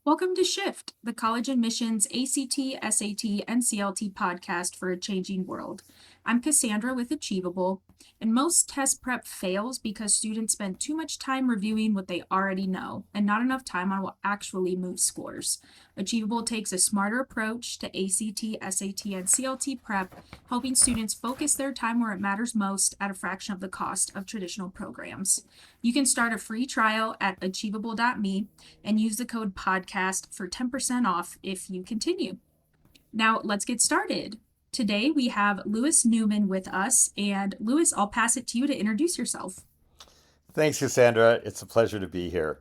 Welcome to Shift, the college admissions ACT, SAT, and CLT podcast for a changing world. I'm Cassandra with Achievable, and most test prep fails because students spend too much time reviewing what they already know and not enough time on what actually moves scores. Achievable takes a smarter approach to ACT, SAT, and CLT prep, helping students focus their time where it matters most at a fraction of the cost of traditional programs. You can start a free trial at achievable.me and use the code podcast for 10% off if you continue. Now, let's get started. Today we have Lewis Newman with us, and Lewis, I'll pass it to you to introduce yourself. Thanks, Cassandra. It's a pleasure to be here.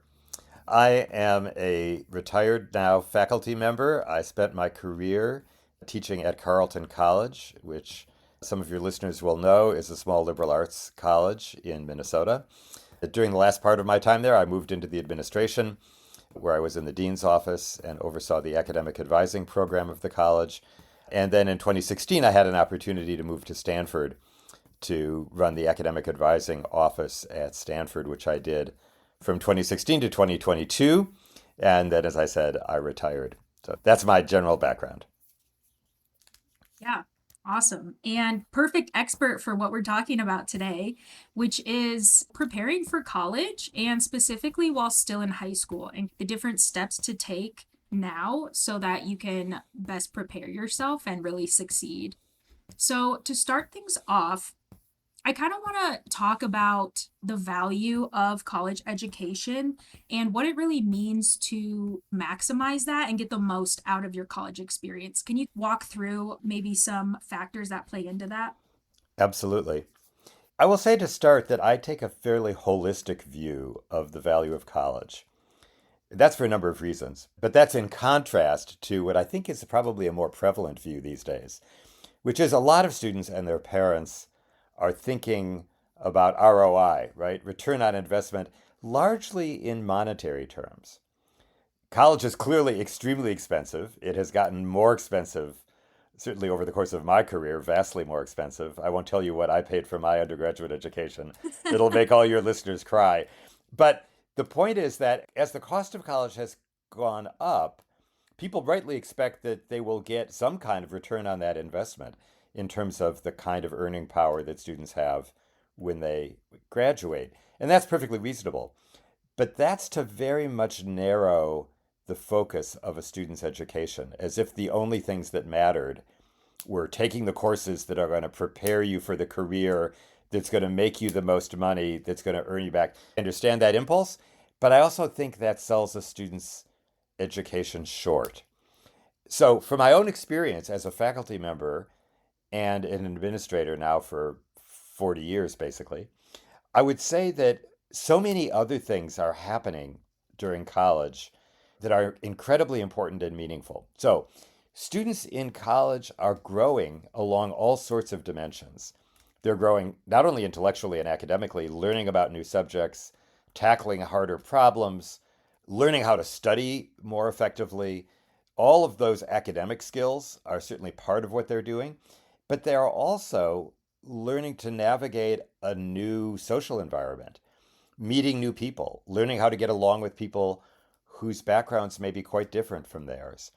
I am a retired now faculty member. I spent my career teaching at Carleton College, which some of your listeners will know is a small liberal arts college in Minnesota. During the last part of my time there, I moved into the administration, where I was in the dean's office and oversaw the academic advising program of the college. And then in 2016, I had an opportunity to move to Stanford to run the academic advising office at Stanford, which I did from 2016 to 2022. And then, as I said, I retired. So that's my general background. Yeah, awesome. And perfect expert for what we're talking about today, which is preparing for college and specifically while still in high school and the different steps to take now so that you can best prepare yourself and really succeed. So, to start things off, I kind of want to talk about the value of college education and what it really means to maximize that and get the most out of your college experience. Can you walk through maybe some factors that play into that? Absolutely. I will say to start that I take a fairly holistic view of the value of college. That's for a number of reasons, but that's in contrast to what I think is probably a more prevalent view these days, which is a lot of students and their parents are thinking about ROI, right? Return on investment, largely in monetary terms. College is clearly extremely expensive. It has gotten more expensive, certainly over the course of my career, vastly more expensive. I won't tell you what I paid for my undergraduate education. It'll make all your listeners cry. But the point is that as the cost of college has gone up, people rightly expect that they will get some kind of return on that investment in terms of the kind of earning power that students have when they graduate. And that's perfectly reasonable. But that's to very much narrow the focus of a student's education, as if the only things that mattered were taking the courses that are going to prepare you for the career that's going to make you the most money, that's going to earn you back. I understand that impulse, but I also think that sells a student's education short. So, from my own experience as a faculty member and an administrator now for 40 years, basically, I would say that so many other things are happening during college that are incredibly important and meaningful. So, students in college are growing along all sorts of dimensions. They're growing not only intellectually and academically, learning about new subjects, tackling harder problems, learning how to study more effectively. All of those academic skills are certainly part of what they're doing, but they are also learning to navigate a new social environment, meeting new people, learning how to get along with people whose backgrounds may be quite different from theirs.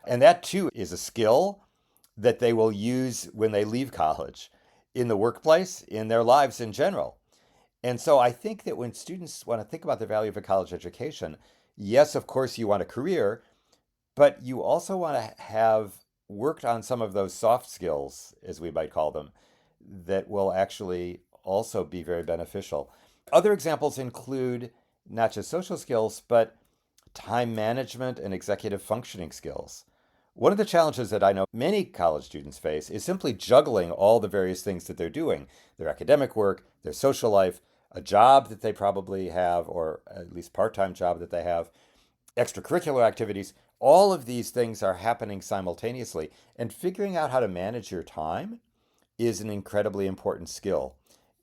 And that too is a skill that they will use when they leave college, in the workplace, in their lives in general. And so I think that when students want to think about the value of a college education, yes, of course, you want a career, but you also want to have worked on some of those soft skills, as we might call them, that will actually also be very beneficial. Other examples include not just social skills, but time management and executive functioning skills. One of the challenges that I know many college students face is simply juggling all the various things that they're doing, their academic work, their social life, a job that they probably have, or at least part-time job that they have, extracurricular activities. All of these things are happening simultaneously, and figuring out how to manage your time is an incredibly important skill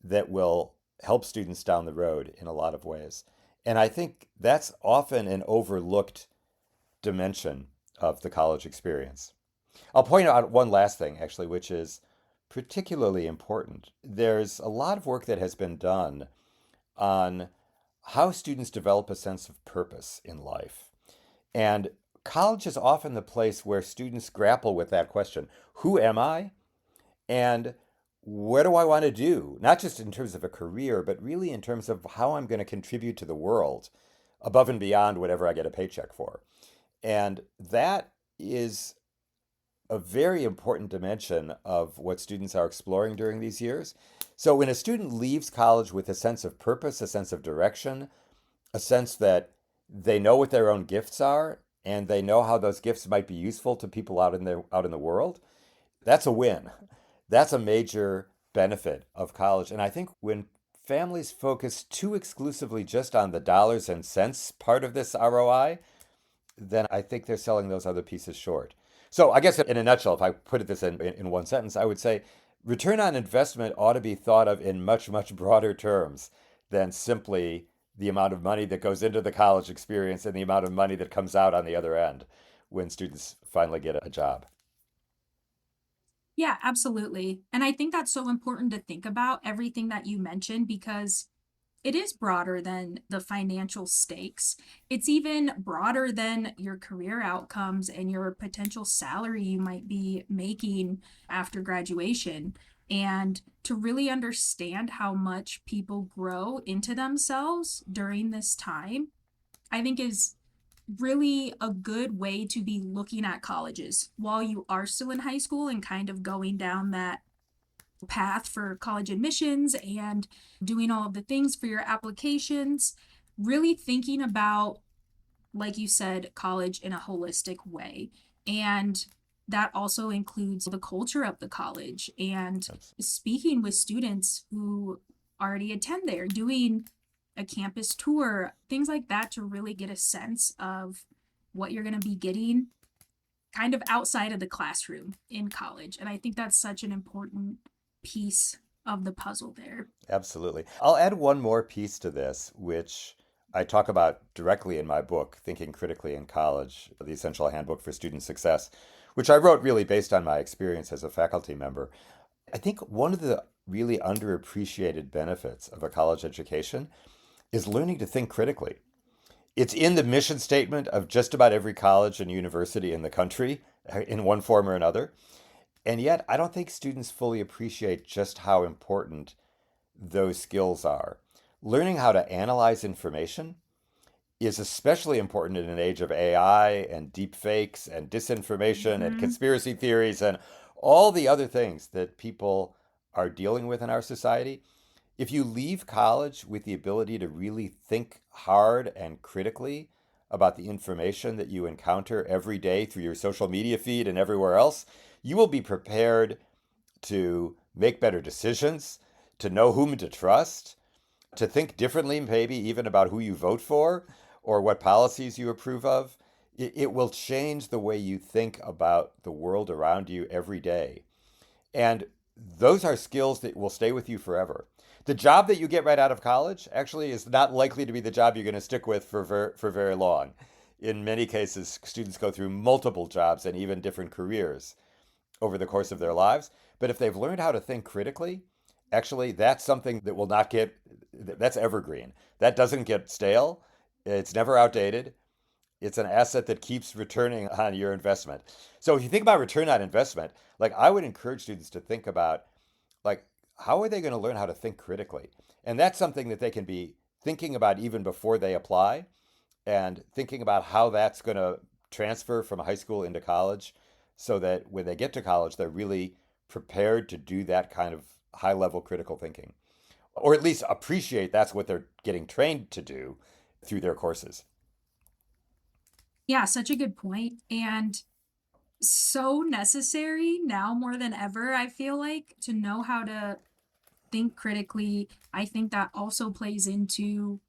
that will help students down the road in a lot of ways. And I think that's often an overlooked dimension of the college experience. I'll point out one last thing, actually, which is particularly important. There's a lot of work that has been done on how students develop a sense of purpose in life. And college is often the place where students grapple with that question: who am I? And what do I want to do? Not just in terms of a career, but really in terms of how I'm going to contribute to the world above and beyond whatever I get a paycheck for. And that is a very important dimension of what students are exploring during these years. So when a student leaves college with a sense of purpose, a sense of direction, a sense that they know what their own gifts are and they know how those gifts might be useful to people out in the world, that's a win. That's a major benefit of college. And I think when families focus too exclusively just on the dollars and cents part of this ROI, then I think they're selling those other pieces short. So I guess in a nutshell, if I put this in one sentence, I would say return on investment ought to be thought of in much, much broader terms than simply the amount of money that goes into the college experience and the amount of money that comes out on the other end when students finally get a job. Yeah, absolutely. And I think that's so important to think about everything that you mentioned because it is broader than the financial stakes. It's even broader than your career outcomes and your potential salary you might be making after graduation. And to really understand how much people grow into themselves during this time, I think is really a good way to be looking at colleges while you are still in high school and kind of going down that path for college admissions and doing all of the things for your applications, really thinking about, like you said, college in a holistic way. And that also includes the culture of the college and That's speaking with students who already attend there, doing a campus tour, things like that to really get a sense of what you're going to be getting kind of outside of the classroom in college. And I think that's such an important piece of the puzzle there. Absolutely. I'll add one more piece to this, which I talk about directly in my book, Thinking Critically in College, the Essential Handbook for Student Success, which I wrote really based on my experience as a faculty member. I think one of the really underappreciated benefits of a college education is learning to think critically. It's in the mission statement of just about every college and university in the country in one form or another. And yet, I don't think students fully appreciate just how important those skills are. Learning how to analyze information is especially important in an age of AI and deep fakes and disinformation and Hmm. conspiracy theories and all the other things that people are dealing with in our society. If you leave college with the ability to really think hard and critically about the information that you encounter every day through your social media feed and everywhere else, you will be prepared to make better decisions, to know whom to trust, to think differently, maybe even about who you vote for or what policies you approve of. It will change the way you think about the world around you every day. And those are skills that will stay with you forever. The job that you get right out of college actually is not likely to be the job you're going to stick with for very long. In many cases, students go through multiple jobs and even different careers over the course of their lives. But if they've learned how to think critically, actually, that's something that will not get, that's evergreen. That doesn't get stale. It's never outdated. It's an asset that keeps returning on your investment. So if you think about return on investment, like I would encourage students to think about like how are they going to learn how to think critically? And that's something that they can be thinking about even before they apply and thinking about how that's going to transfer from high school into college so that when they get to college, they're really prepared to do that kind of high level critical thinking, or at least appreciate that's what they're getting trained to do through their courses. Yeah, such a good point. And so necessary now more than ever, I feel like, to know how to think critically. I think that also plays into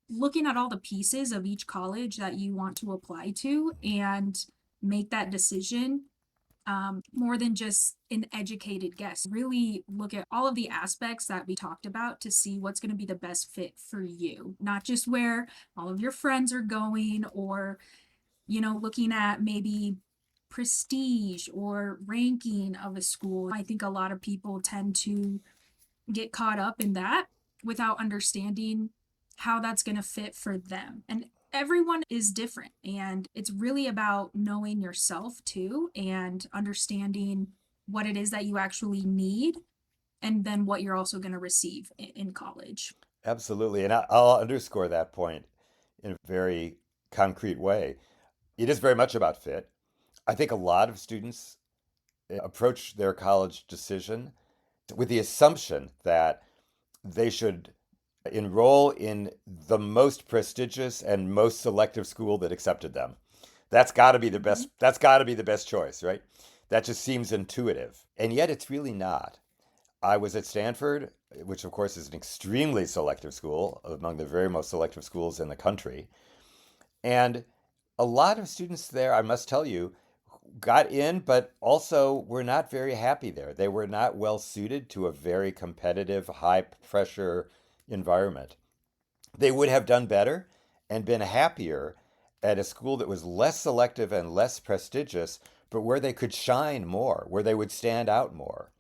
looking at all the pieces of each college that you want to apply to and make that decision more than just an educated guess. Really look at all of the aspects that we talked about to see what's going to be the best fit for you, not just where all of your friends are going or, looking at maybe prestige or ranking of a school. I think a lot of people tend to get caught up in that without understanding how that's going to fit for them. And everyone is different, and it's really about knowing yourself too and understanding what it is that you actually need and then what you're also going to receive in college. Absolutely. And I'll underscore that point in a very concrete way. It is very much about fit. I think a lot of students approach their college decision with the assumption that they should enroll in the most prestigious and most selective school that accepted them. That's got to be the Mhm. best. That's got to be the best choice, right? That just seems intuitive. And yet it's really not. I was at Stanford, which of course is an extremely selective school, among the very most selective schools in the country. And a lot of students there, I must tell you, got in, but also were not very happy there. They were not well suited to a very competitive, high pressure environment. They would have done better and been happier at a school that was less selective and less prestigious, but where they could shine more, where they would stand out more,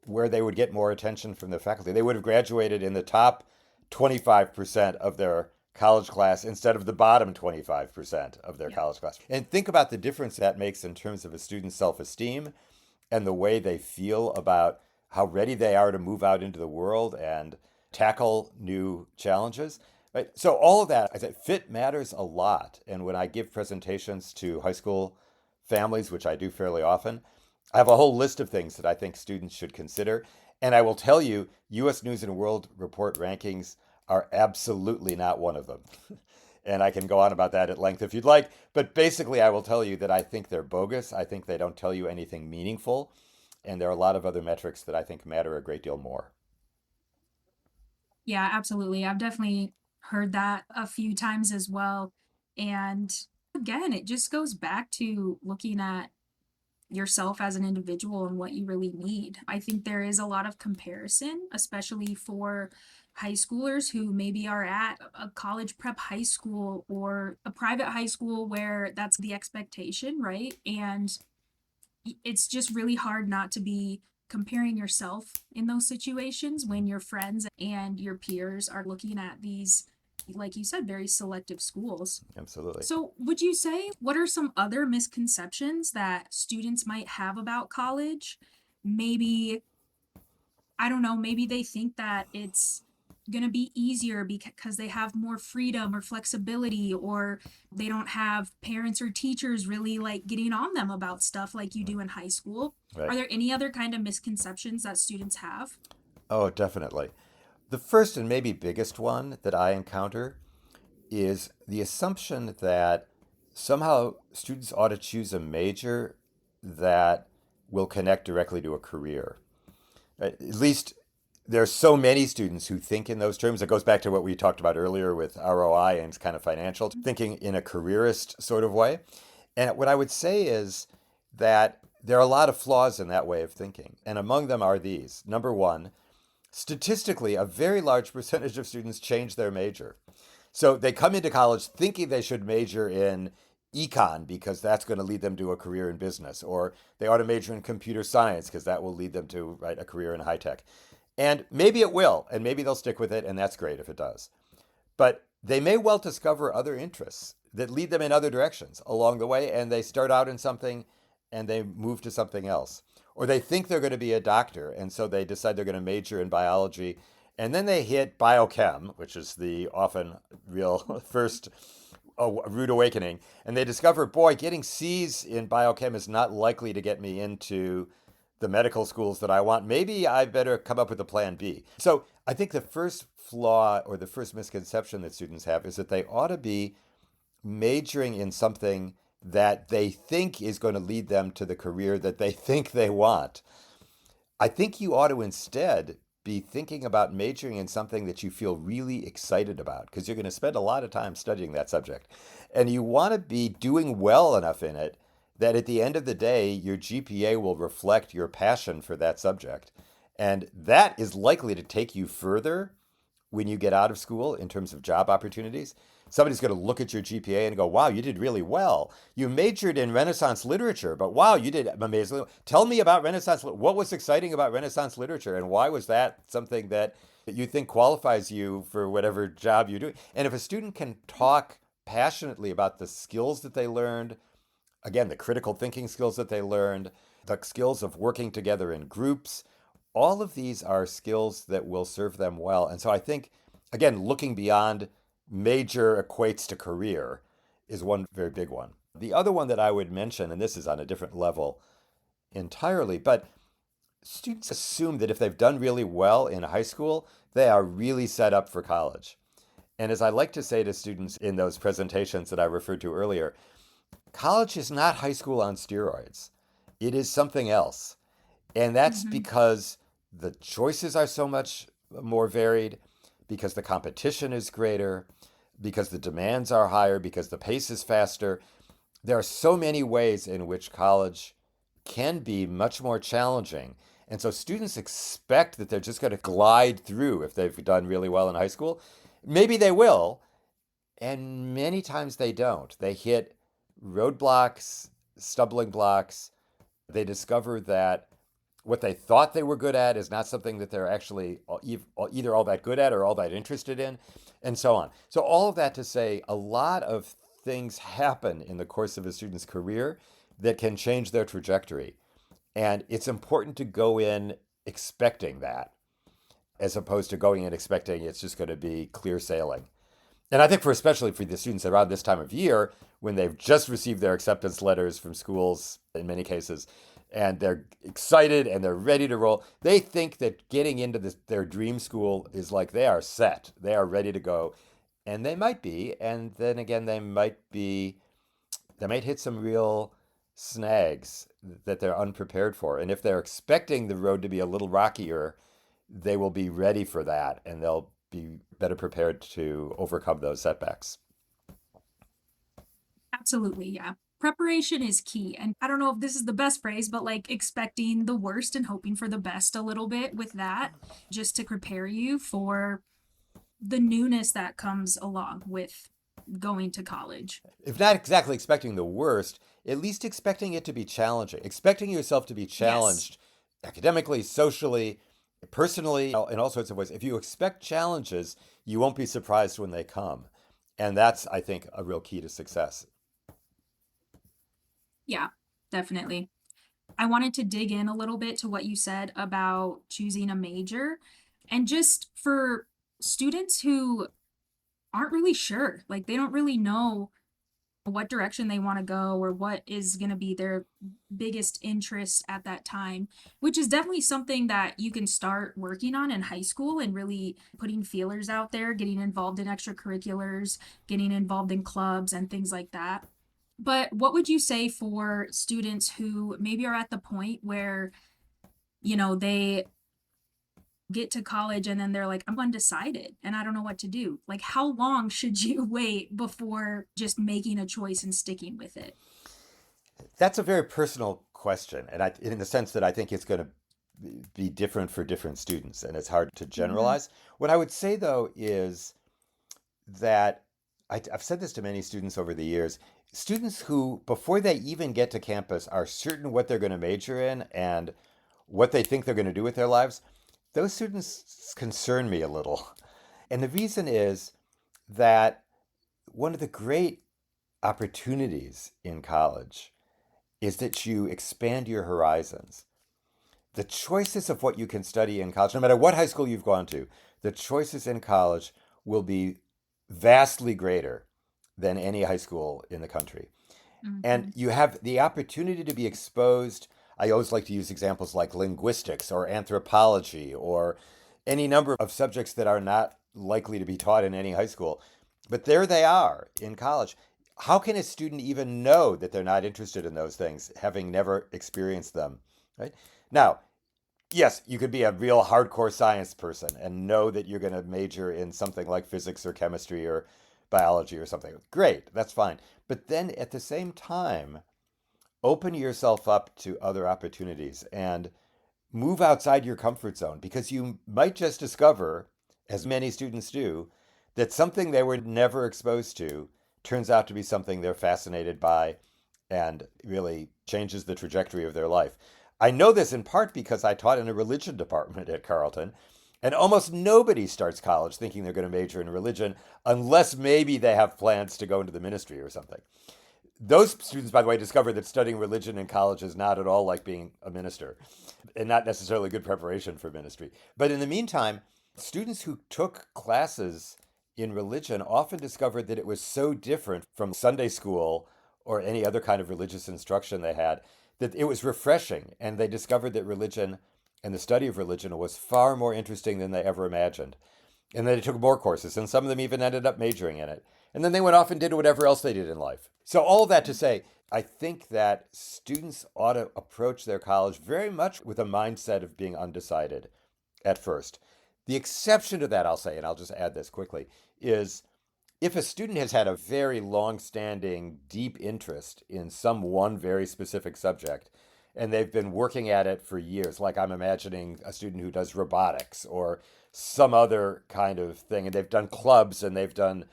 where they would get more attention from the faculty. They would have graduated in the top 25% of their college class instead of the bottom 25% of their Yeah. college class. And think about the difference that makes in terms of a student's self esteem and the way they feel about how ready they are to move out into the world and tackle new challenges. Right? So, all of that, I say, fit matters a lot. And when I give presentations to high school families, which I do fairly often, I have a whole list of things that I think students should consider. And I will tell you, US News and World Report rankings are absolutely not one of them. And I can go on about that at length if you'd like. But basically, I will tell you that I think they're bogus. I think they don't tell you anything meaningful. And there are a lot of other metrics that I think matter a great deal more. Yeah, absolutely. I've definitely heard that a few times as well. And again, it just goes back to looking at yourself as an individual and what you really need. I think there is a lot of comparison, especially for high schoolers who maybe are at a college prep high school or a private high school where that's the expectation, right? And it's just really hard not to be comparing yourself in those situations when your friends and your peers are looking at these, like you said, very selective schools. Absolutely. So, would you say what are some other misconceptions that students might have about college? Maybe, I don't know, maybe they think that it's going to be easier because they have more freedom or flexibility, or they don't have parents or teachers really like getting on them about stuff like you do in high school. Are Right. there any other kind of misconceptions that students have? Oh, definitely. The first and maybe biggest one that I encounter is the assumption that somehow students ought to choose a major that will connect directly to a career. At least there are so many students who think in those terms. It goes back to what we talked about earlier with ROI and kind of financial thinking in a careerist sort of way. And what I would say is that there are a lot of flaws in that way of thinking. And among them are these. Number one, statistically, a very large percentage of students change their major. So they come into college thinking they should major in econ because that's going to lead them to a career in business, or they ought to major in computer science because that will lead them to right, a career in high tech. And maybe it will, and maybe they'll stick with it, and that's great if it does. But they may well discover other interests that lead them in other directions along the way, and they start out in something and they move to something else. Or they think they're going to be a doctor, and so they decide they're going to major in biology, and then they hit biochem, which is the often real first rude awakening, and they discover, boy, getting C's in biochem is not likely to get me into the medical schools that I want. Maybe I better come up with a plan B. So I think the first flaw or the first misconception that students have is that they ought to be majoring in something that they think is going to lead them to the career that they think they want. I think you ought to instead be thinking about majoring in something that you feel really excited about because you're going to spend a lot of time studying that subject. And you want to be doing well enough in it that at the end of the day, your GPA will reflect your passion for that subject. And that is likely to take you further when you get out of school in terms of job opportunities. Somebody's going to look at your GPA and go, wow, you did really well. You majored in Renaissance literature, but wow, you did amazingly. Tell me about Renaissance. What was exciting about Renaissance literature, and why was that something that you think qualifies you for whatever job you're doing? And if a student can talk passionately about the skills that they learned, again, the critical thinking skills that they learned, the skills of working together in groups. All of these are skills that will serve them well. And so I think, again, looking beyond major equates to career is one very big one. The other one that I would mention, and this is on a different level entirely, but students assume that if they've done really well in high school, they are really set up for college. And as I like to say to students in those presentations that I referred to earlier, college is not high school on steroids. It is something else. And that's Mm-hmm. because the choices are so much more varied, because the competition is greater, because the demands are higher, because the pace is faster. There are so many ways in which college can be much more challenging. And so students expect that they're just going to glide through if they've done really well in high school. Maybe they will, and many times they don't. They hit roadblocks, stumbling blocks. They discover that what they thought they were good at is not something that they're actually either all that good at or all that interested in, and so on. So, all of that to say, a lot of things happen in the course of a student's career that can change their trajectory. And it's important to go in expecting that as opposed to going in expecting it's just going to be clear sailing. And I think especially for the students around this time of year, when they've just received their acceptance letters from schools in many cases, and they're excited and they're ready to roll, they think that getting into their dream school is like they are set, they are ready to go. And they might be, and then again, they might hit some real snags that they're unprepared for. And if they're expecting the road to be a little rockier, they will be ready for that and they'll be better prepared to overcome those setbacks. Absolutely, yeah. Preparation is key. And I don't know if this is the best phrase, but like expecting the worst and hoping for the best a little bit with that, just to prepare you for the newness that comes along with going to college. If not exactly expecting the worst, at least expecting it to be challenging, expecting yourself to be Yes. challenged academically, socially, personally, in all sorts of ways. If you expect challenges, you won't be surprised when they come. And that's, I think, a real key to success. Yeah, definitely. I wanted to dig in a little bit to what you said about choosing a major and just for students who aren't really sure, like they don't really know what direction they want to go or what is going to be their biggest interest at that time, which is definitely something that you can start working on in high school and really putting feelers out there, getting involved in extracurriculars, getting involved in clubs and things like that. But what would you say for students who maybe are at the point where, they get to college and then they're like, I'm undecided and I don't know what to do? Like, how long should you wait before just making a choice and sticking with it? That's a very personal question. And in the sense that I think it's going to be different for different students and it's hard to Hmm. generalize. What I would say, though, is that I've said this to many students over the years. Students who, before they even get to campus, are certain what they're going to major in and what they think they're going to do with their lives, those students concern me a little. And the reason is that one of the great opportunities in college is that you expand your horizons. The choices of what you can study in college, no matter what high school you've gone to, the choices in college will be vastly greater than any high school in the country. And Hmm. you have the opportunity to be exposed. I always like to use examples like linguistics or anthropology or any number of subjects that are not likely to be taught in any high school. But there they are in college. How can a student even know that they're not interested in those things, having never experienced them? Right? Now, yes, you could be a real hardcore science person and know that you're going to major in something like physics or chemistry or biology or something. Great, that's fine. But then at the same time, open yourself up to other opportunities and move outside your comfort zone because you might just discover, as many students do, that something they were never exposed to turns out to be something they're fascinated by and really changes the trajectory of their life. I know this in part because I taught in a religion department at Carleton, And almost nobody starts college thinking they're going to major in religion unless maybe they have plans to go into the ministry or something. Those students, by the way, discover that studying religion in college is not at all like being a minister and not necessarily good preparation for ministry. But in the meantime, students who took classes in religion often discovered that it was so different from Sunday school or any other kind of religious instruction they had that it was refreshing. And they discovered that religion and the study of religion was far more interesting than they ever imagined. And then they took more courses, and some of them even ended up majoring in it. And then they went off and did whatever else they did in life. So, all of that to say, I think that students ought to approach their college very much with a mindset of being undecided at first. The exception to that, I'll say, and I'll just add this quickly, is if a student has had a very long-standing, deep interest in some one very specific subject, and they've been working at it for years, like I'm imagining a student who does robotics or some other kind of thing, and they've done clubs and they've done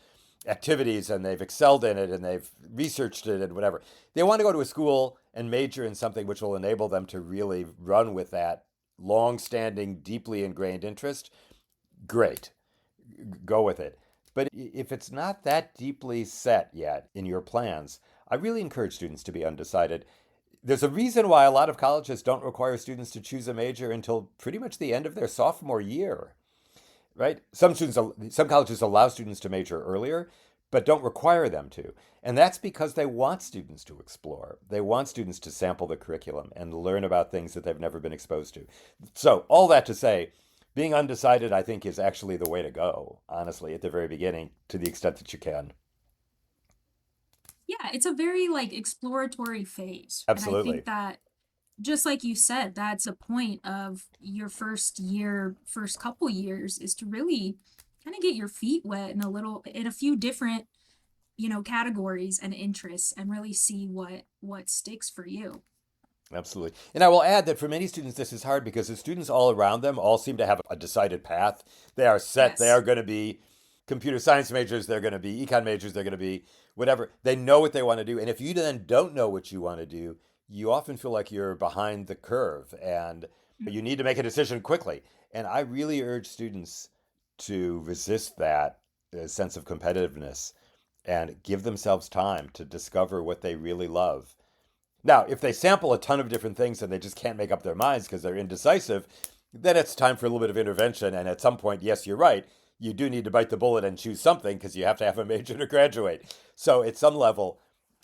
activities and they've excelled in it and they've researched it and whatever. They want to go to a school and major in something which will enable them to really run with that long-standing, deeply ingrained interest. Great, go with it. But if it's not that deeply set yet in your plans, I really encourage students to be undecided. There's a reason why a lot of colleges don't require students to choose a major until pretty much the end of their sophomore year, right? Some colleges allow students to major earlier, but don't require them to. And that's because they want students to explore. They want students to sample the curriculum and learn about things that they've never been exposed to. So all that to say, being undecided, I think, is actually the way to go, honestly, at the very beginning, to the extent that you can. Yeah, it's a very like exploratory phase. And I Absolutely. think that just like you said, that's a point of your first year, first couple years is to really kind of get your feet wet in a few different, categories and interests and really see what sticks for you. Absolutely. And I will add that for many students, this is hard because the students all around them all seem to have a decided path. They are set. They are Yes. going to be computer science majors. They're going to be econ majors. They're going to be whatever. They know what they want to do. And if you then don't know what you want to do, you often feel like you're behind the curve and you need to make a decision quickly. And I really urge students to resist that sense of competitiveness and give themselves time to discover what they really love. Now, if they sample a ton of different things and they just can't make up their minds because they're indecisive, then it's time for a little bit of intervention. And at some point, yes, you're right. You do need to bite the bullet and choose something because you have to have a major to graduate. So at some level,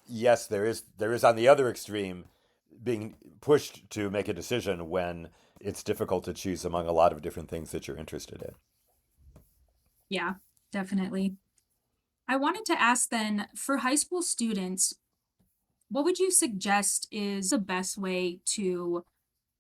yes, there is on the other extreme being pushed to make a decision when it's difficult to choose among a lot of different things that you're interested in. Yeah, definitely. I wanted to ask then for high school students, what would you suggest is the best way to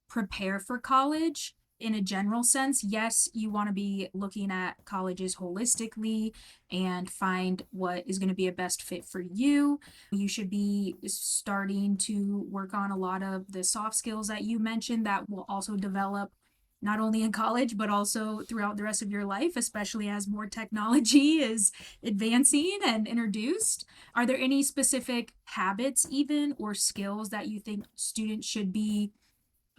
prepare for college in a general sense? Yes, you want to be looking at colleges holistically and find what is going to be a best fit for you. You should be starting to work on a lot of the soft skills that you mentioned that will also develop not only in college but also throughout the rest of your life, especially as more technology is advancing and introduced. Are there any specific habits even or skills that you think students should be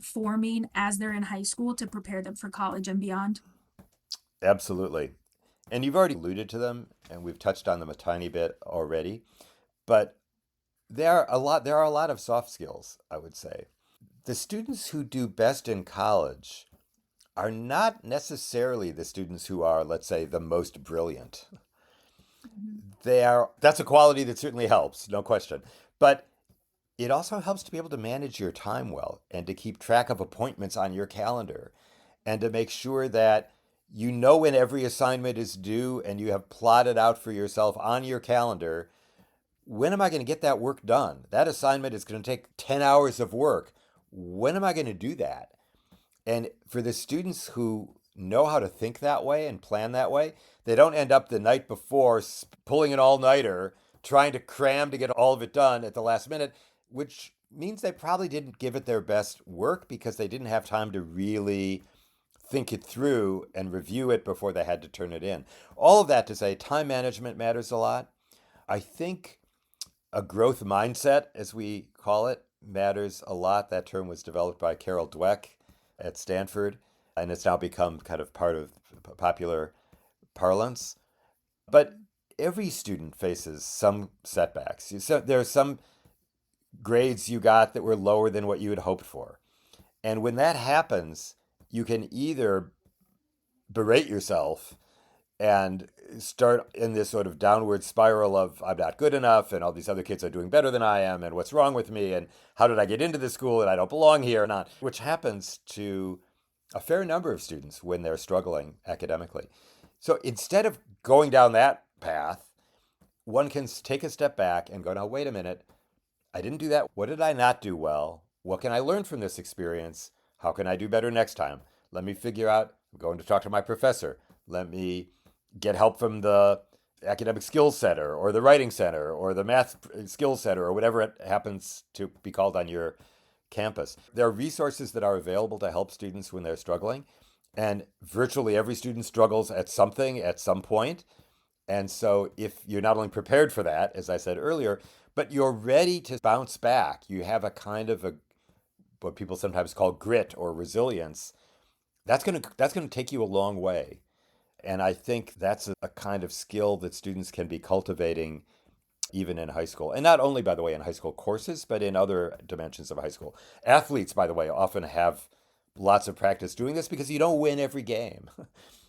forming as they're in high school to prepare them for college and beyond? Absolutely. And you've already alluded to them, and we've touched on them a tiny bit already, but there are a lot of soft skills, I would say. The students who do best in college are not necessarily the students who are, let's say, the most brilliant. Mhm. That's a quality that certainly helps, no question. But it also helps to be able to manage your time well and to keep track of appointments on your calendar and to make sure that you know when every assignment is due and you have plotted out for yourself on your calendar, when am I going to get that work done? That assignment is going to take 10 hours of work. When am I going to do that? And for the students who know how to think that way and plan that way, they don't end up the night before pulling an all-nighter, trying to cram to get all of it done at the last minute, which means they probably didn't give it their best work because they didn't have time to really think it through and review it before they had to turn it in. All of that to say, time management matters a lot. I think a growth mindset, as we call it, matters a lot. That term was developed by Carol Dweck at Stanford, and it's now become kind of part of popular parlance. But every student faces some setbacks. So there are some grades you got that were lower than what you had hoped for. And when that happens, you can either berate yourself and start in this sort of downward spiral of I'm not good enough and all these other kids are doing better than I am and what's wrong with me and how did I get into this school and I don't belong here and on, which happens to a fair number of students when they're struggling academically. So instead of going down that path, one can take a step back and go, now, wait a minute, I didn't do that. What did I not do well? What can I learn from this experience? How can I do better next time? Let me figure out, I'm going to talk to my professor. Let me get help from the academic skills center or the writing center or the math skills center or whatever it happens to be called on your campus. There are resources that are available to help students when they're struggling. And virtually every student struggles at something at some point. And so if you're not only prepared for that, as I said earlier, but you're ready to bounce back, you have a kind of a what people sometimes call grit or resilience, that's going to take you a long way. And I think that's a kind of skill that students can be cultivating even in high school. And not only, by the way, in high school courses, but in other dimensions of high school. Athletes, by the way, often have lots of practice doing this because you don't win every game.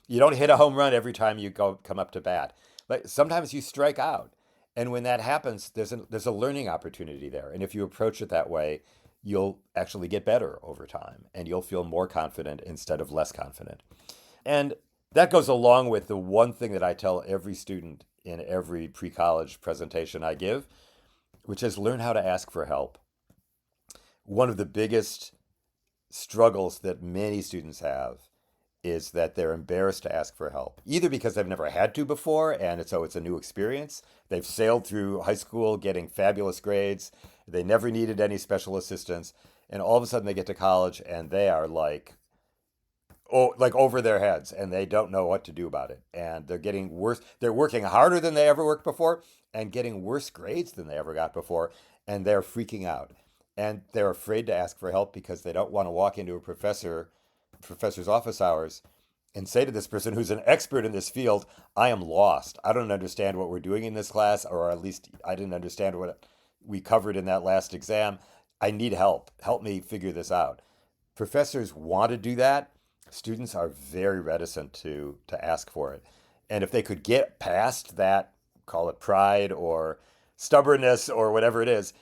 You don't hit a home run every time you come up to bat. But sometimes you strike out. And when that happens, there's a learning opportunity there. And if you approach it that way, you'll actually get better over time and you'll feel more confident instead of less confident. And that goes along with the one thing that I tell every student in every pre-college presentation I give, which is learn how to ask for help. One of the biggest struggles that many students have is that they're embarrassed to ask for help, either because they've never had to before and so it's a new experience. They've sailed through high school getting fabulous grades. They never needed any special assistance. And all of a sudden they get to college and they are like over their heads and they don't know what to do about it. And they're getting worse. They're working harder than they ever worked before and getting worse grades than they ever got before. And they're freaking out. And they're afraid to ask for help because they don't want to walk into a professor's office hours and say to this person who's an expert in this field, I am lost. I don't understand what we're doing in this class, or at least I didn't understand what we covered in that last exam. I need help. Help me figure this out. Professors want to do that. Students are very reticent to ask for it. And if they could get past that, call it pride or stubbornness or whatever it is,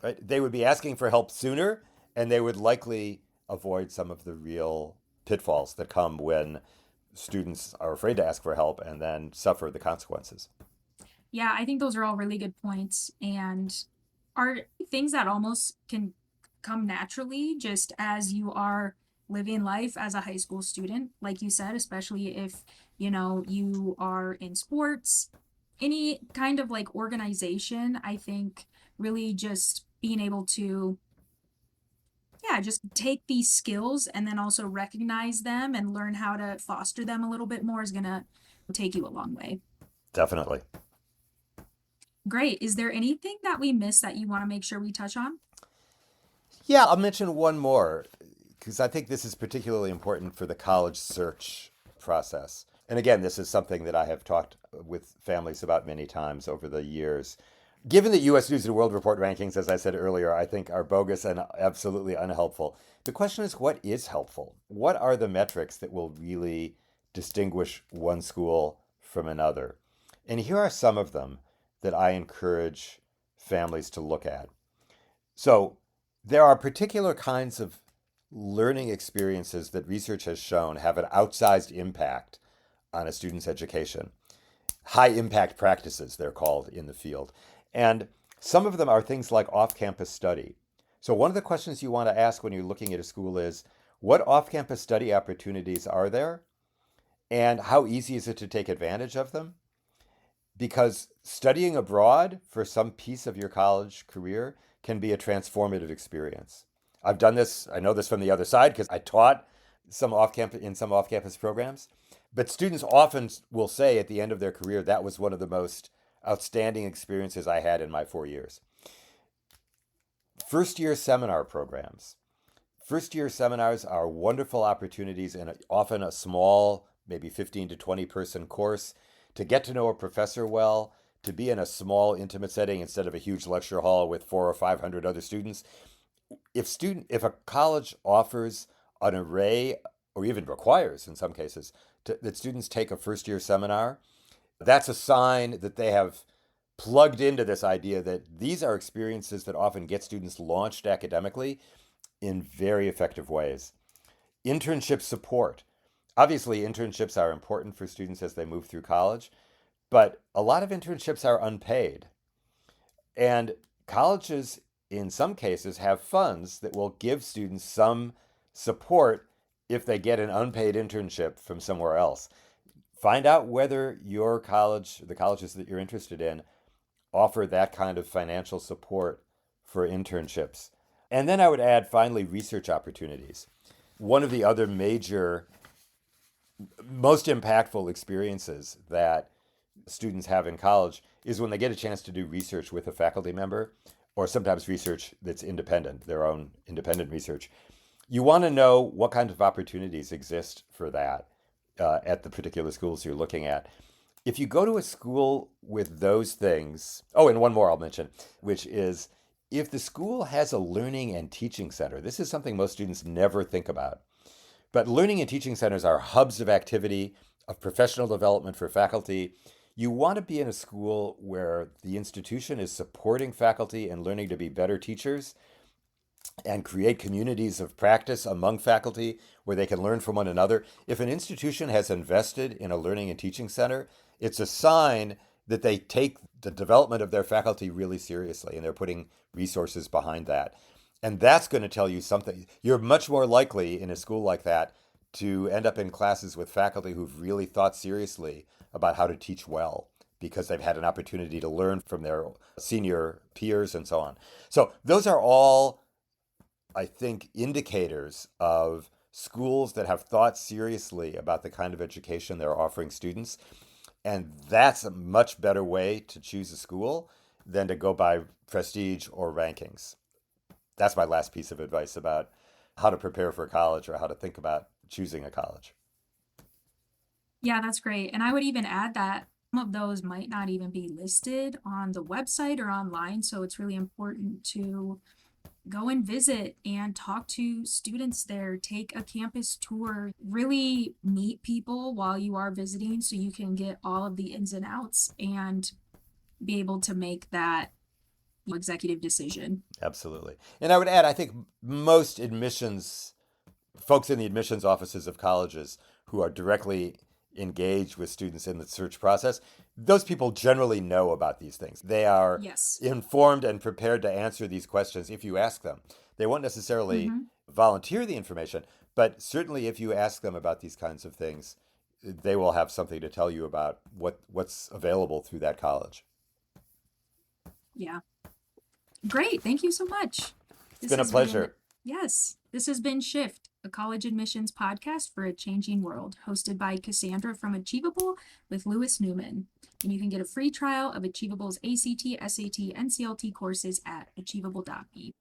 right, they would be asking for help sooner and they would likely avoid some of the real pitfalls that come when students are afraid to ask for help and then suffer the consequences. Yeah, I think those are all really good points and are things that almost can come naturally just as you are living life as a high school student, like you said, especially if, you are in sports, any kind of like organization. I think really just being able to, yeah, just take these skills and then also recognize them and learn how to foster them a little bit more is going to take you a long way. Definitely. Great. Is there anything that we missed that you want to make sure we touch on? Yeah, I'll mention one more because I think this is particularly important for the college search process. And again, this is something that I have talked with families about many times over the years. Given that U.S. News and World Report rankings, as I said earlier, I think are bogus and absolutely unhelpful, the question is, what is helpful? What are the metrics that will really distinguish one school from another? And here are some of them that I encourage families to look at. So there are particular kinds of learning experiences that research has shown have an outsized impact on a student's education. High impact practices, they're called in the field. And some of them are things like off-campus study. So one of the questions you want to ask when you're looking at a school is, what off-campus study opportunities are there? And how easy is it to take advantage of them? Because studying abroad for some piece of your college career can be a transformative experience. I've done this, I know this from the other side because I taught some off-campus programs. But students often will say at the end of their career, that was one of the most outstanding experiences I had in my 4 years. First-year seminar programs. First-year seminars are wonderful opportunities in often a small maybe 15 to 20 person course, to get to know a professor well, to be in a small, intimate setting instead of a huge lecture hall with 400 or 500 other students. If a college offers an array, or even requires in some cases, that students take a first year seminar, that's a sign that they have plugged into this idea that these are experiences that often get students launched academically in very effective ways. Internship support. Obviously, internships are important for students as they move through college, but a lot of internships are unpaid. And colleges, in some cases, have funds that will give students some support if they get an unpaid internship from somewhere else. Find out whether your college, the colleges that you're interested in, offer that kind of financial support for internships. And then I would add, finally, research opportunities. One of the other major, most impactful experiences that students have in college is when they get a chance to do research with a faculty member, or sometimes research that's independent, their own independent research. You want to know what kind of opportunities exist for that at the particular schools you're looking at. If you go to a school with those things, oh, and one more I'll mention, which is if the school has a learning and teaching center. This is something most students never think about. But learning and teaching centers are hubs of activity, of professional development for faculty. You want to be in a school where the institution is supporting faculty and learning to be better teachers and create communities of practice among faculty where they can learn from one another. If an institution has invested in a learning and teaching center, it's a sign that they take the development of their faculty really seriously and they're putting resources behind that. And that's going to tell you something. You're much more likely in a school like that to end up in classes with faculty who've really thought seriously about how to teach well because they've had an opportunity to learn from their senior peers and so on. So those are all, I think, indicators of schools that have thought seriously about the kind of education they're offering students. And that's a much better way to choose a school than to go by prestige or rankings. That's my last piece of advice about how to prepare for college or how to think about choosing a college. Yeah, that's great. And I would even add that some of those might not even be listed on the website or online. So it's really important to go and visit and talk to students there, take a campus tour, really meet people while you are visiting so you can get all of the ins and outs and be able to make that executive decision. Absolutely. And I would add, I think most admissions, folks in the admissions offices of colleges who are directly engaged with students in the search process, those people generally know about these things. They are Yes. informed and prepared to answer these questions if you ask them. They won't necessarily volunteer the information, but certainly if you ask them about these kinds of things, they will have something to tell you about what's available through that college. Yeah. Great. Thank you so much. It's been a pleasure. Yes. This has been Shift, a college admissions podcast for a changing world, hosted by Cassandra from Achievable with Lewis Newman. And you can get a free trial of Achievable's ACT, SAT, and CLT courses at achievable.me.